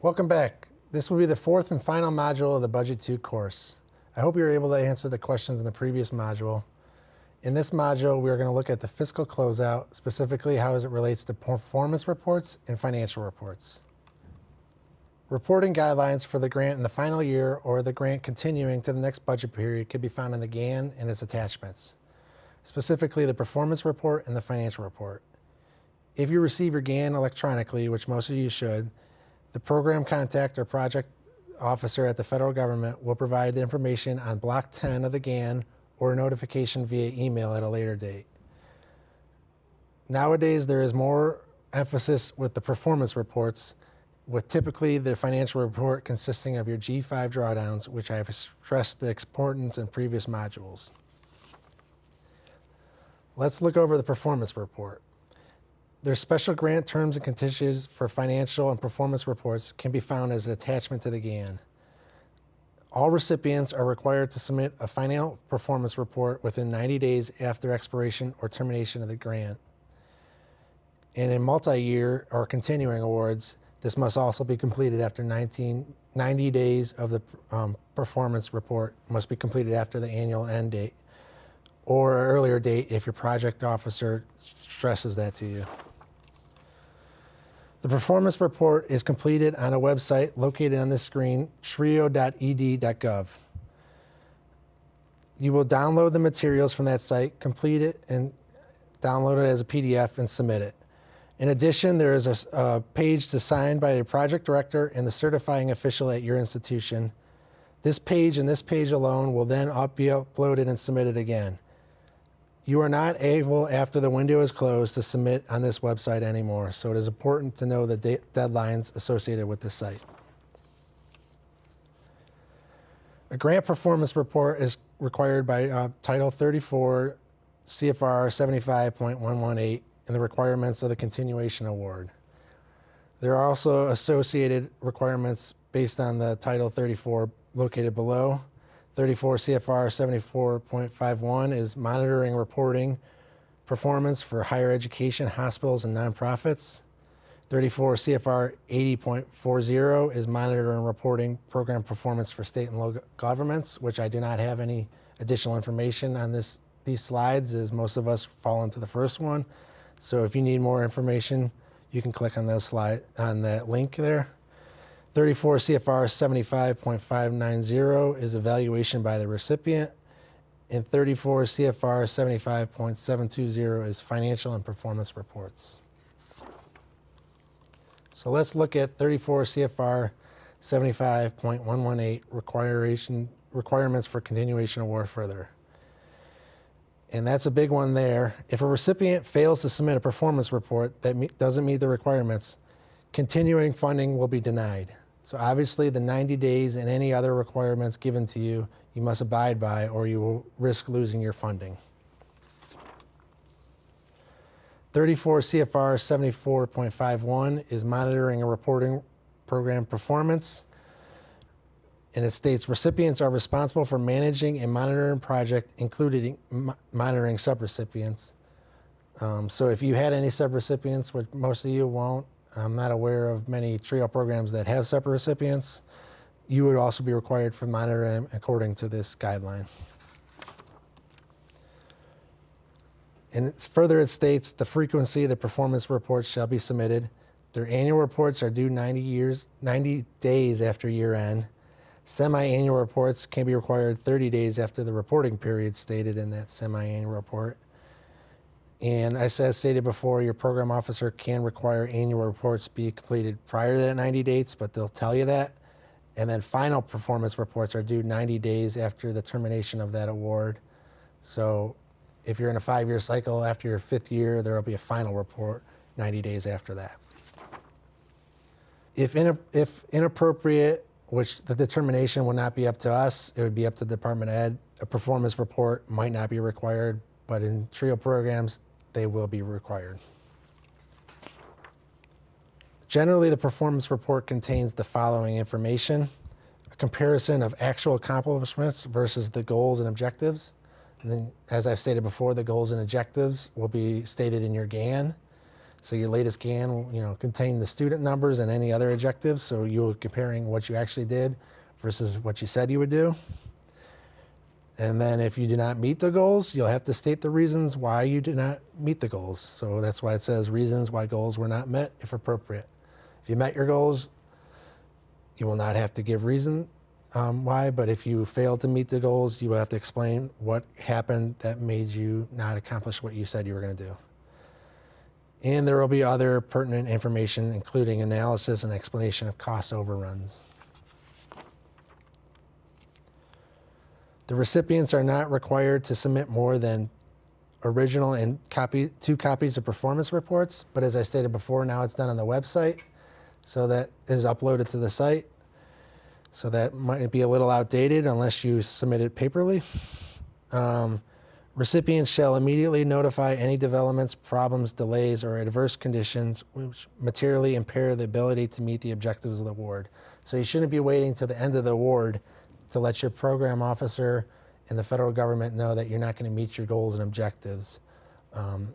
Welcome back. This will be the fourth and final module of the Budget 2 course. I hope you were able to answer the questions in the previous module. In this module, we are going to look at the fiscal closeout, specifically how it relates to performance reports and financial reports. Reporting guidelines for the grant in the final year or the grant continuing to the next budget period can be found in the GAN and its attachments, specifically the performance report and the financial report. If you receive your GAN electronically, which most of you should, the program contact or project officer at the federal government will provide the information on Block 10 of the GAN or a notification via email at a later date. Nowadays, there is more emphasis with the performance reports, with typically the financial report consisting of your G5 drawdowns, which I have stressed the importance in previous modules. Let's look over the performance report. Their special grant terms and conditions for financial and performance reports can be found as an attachment to the GAN. All recipients are required to submit a final performance report within 90 days after expiration or termination of the grant. And in multi-year or continuing awards, this must also be completed after 90 days of the performance report must be completed after the annual end date or an earlier date if your project officer stresses that to you. The performance report is completed on a website located on this screen, trio.ed.gov. You will download the materials from that site, complete it, and download it as a PDF and submit it. In addition, there is a page to sign by the project director and the certifying official at your institution. This page and this page alone will then be uploaded and submitted again. You are not able, after the window is closed, to submit on this website anymore, so it is important to know the deadlines associated with this site. A grant performance report is required by Title 34 CFR 75.118 and the requirements of the continuation award. There are also associated requirements based on the Title 34 located below. 34 CFR 74.51 is monitoring reporting performance for higher education, hospitals, and nonprofits. 34 CFR 80.40 is monitoring reporting program performance for state and local governments, which I do not have any additional information on these slides, as most of us fall into the first one. So if you need more information, you can click on on that link there. 34 CFR 75.590 is evaluation by the recipient, and 34 CFR 75.720 is financial and performance reports. So let's look at 34 CFR 75.118 requirements for continuation award further. And that's a big one there. If a recipient fails to submit a performance report that doesn't meet the requirements, continuing funding will be denied. So obviously the 90 days and any other requirements given to you, you must abide by or you will risk losing your funding. 34 CFR 74.51 is monitoring and reporting program performance. And it states recipients are responsible for managing and monitoring project, including monitoring subrecipients. So if you had any subrecipients, which most of you won't, I'm not aware of many TRIO programs that have subrecipients, you would also be required for monitoring according to this guideline. And further it states the frequency of the performance reports shall be submitted. Their annual reports are due 90 days after year end. Semi-annual reports can be required 30 days after the reporting period stated in that semi-annual report. And as I stated before, your program officer can require annual reports be completed prior to that 90 dates, but they'll tell you that. And then final performance reports are due 90 days after the termination of that award. So if you're in a 5-year cycle, after your 5th year, there will be a final report 90 days after that. If inappropriate, which the determination will not be up to us, it would be up to Department of Ed. A performance report might not be required, but in TRIO programs, they will be required. Generally, the performance report contains the following information: a comparison of actual accomplishments versus the goals and objectives. And then, as I've stated before, the goals and objectives will be stated in your GAN. So your latest GAN will contain the student numbers and any other objectives. So you're comparing what you actually did versus what you said you would do. And then if you do not meet the goals, you'll have to state the reasons why you did not meet the goals. So that's why it says reasons why goals were not met, if appropriate. If you met your goals, you will not have to give reason why, but if you failed to meet the goals, you will have to explain what happened that made you not accomplish what you said you were going to do. And there will be other pertinent information, including analysis and explanation of cost overruns. The recipients are not required to submit more than original and 2 copies of performance reports, but as I stated before, now it's done on the website, so that is uploaded to the site. So that might be a little outdated unless you submit it paperly. Recipients shall immediately notify any developments, problems, delays, or adverse conditions which materially impair the ability to meet the objectives of the award. So you shouldn't be waiting to the end of the award to let your program officer and the federal government know that you're not going to meet your goals and objectives.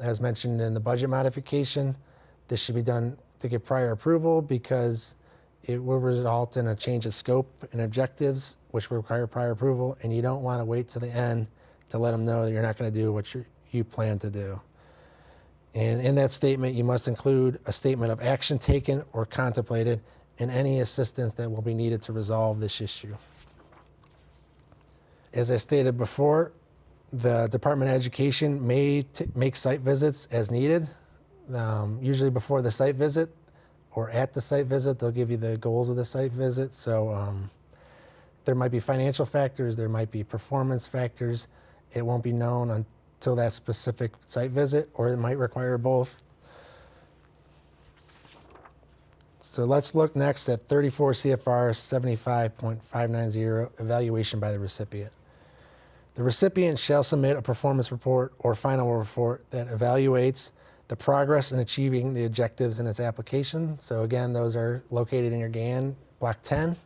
As mentioned in the budget modification, this should be done to get prior approval because it will result in a change of scope and objectives, which will require prior approval, and you don't want to wait to the end to let them know that you're not going to do what you plan to do. And in that statement, you must include a statement of action taken or contemplated and any assistance that will be needed to resolve this issue. As I stated before, the Department of Education may make site visits as needed. Usually before the site visit or at the site visit, they'll give you the goals of the site visit. So there might be financial factors, there might be performance factors. It won't be known until that specific site visit, or it might require both. So let's look next at 34 CFR 75.590, evaluation by the recipient. The recipient shall submit a performance report or final report that evaluates the progress in achieving the objectives in its application. So again, those are located in your GAN, Block 10.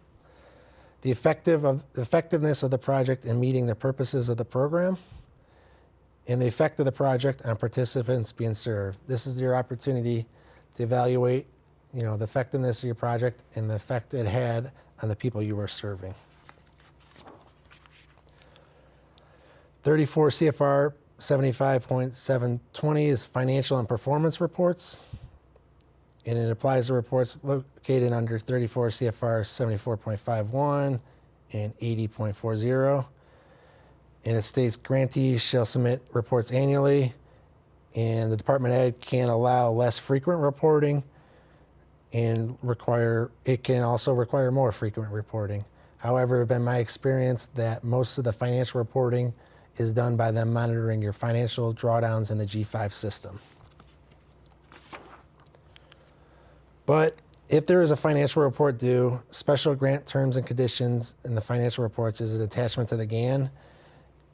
The effectiveness of the project in meeting the purposes of the program, and the effect of the project on participants being served. This is your opportunity to evaluate the effectiveness of your project and the effect it had on the people you were serving. 34 CFR 75.720 is financial and performance reports, and it applies to reports located under 34 CFR 74.51 and 80.40. And it states grantees shall submit reports annually, and the Department of Ed can allow less frequent reporting and it can also require more frequent reporting. However, it's been my experience that most of the financial reporting is done by them monitoring your financial drawdowns in the G5 system. But if there is a financial report due, special grant terms and conditions in the financial reports is an attachment to the GAN.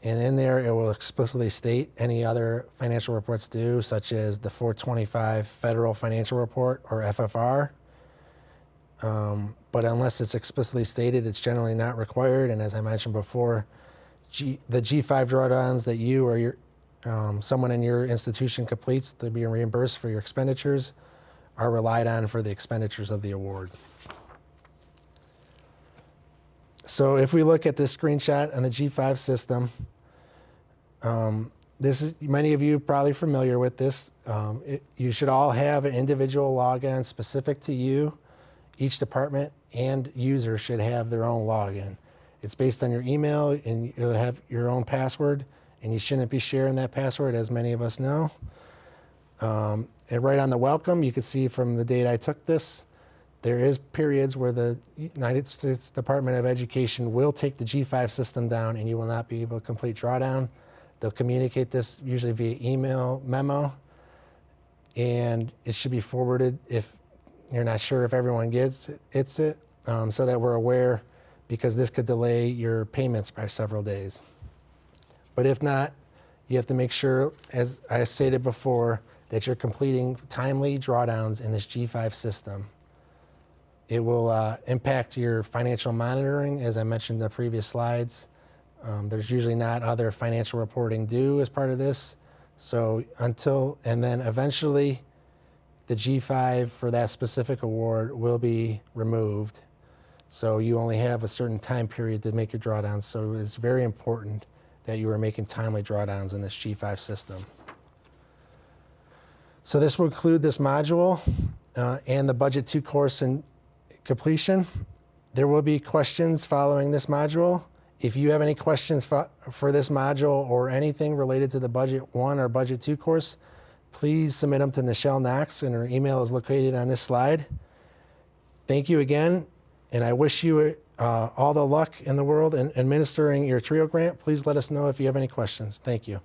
And in there, it will explicitly state any other financial reports due, such as the 425 Federal Financial Report, or FFR. But unless it's explicitly stated, it's generally not required. And as I mentioned before, the G5 drawdowns that you or someone in your institution completes to be reimbursed for your expenditures are relied on for the expenditures of the award. So if we look at this screenshot on the G5 system, many of you are probably familiar with this. You should all have an individual login specific to you. Each department and user should have their own login. It's based on your email, and you'll have your own password, and you shouldn't be sharing that password, as many of us know. And right on the welcome, you can see from the date I took this, there is periods where the United States Department of Education will take the G5 system down and you will not be able to complete drawdown. They'll communicate this usually via email memo, and it should be forwarded if you're not sure if everyone gets it, so that we're aware, because this could delay your payments by several days. But if not, you have to make sure, as I stated before, that you're completing timely drawdowns in this G5 system. It will impact your financial monitoring, as I mentioned in the previous slides. There's usually not other financial reporting due as part of this. So and then eventually, the G5 for that specific award will be removed. So you only have a certain time period to make your drawdowns. So it's very important that you are making timely drawdowns in this G5 system. So this will include this module and the Budget 2 course in completion. There will be questions following this module. If you have any questions for this module or anything related to the Budget 1 or Budget 2 course, please submit them to Nichelle Knox, and her email is located on this slide. Thank you again, and I wish you all the luck in the world in administering your TRIO grant. Please let us know if you have any questions. Thank you.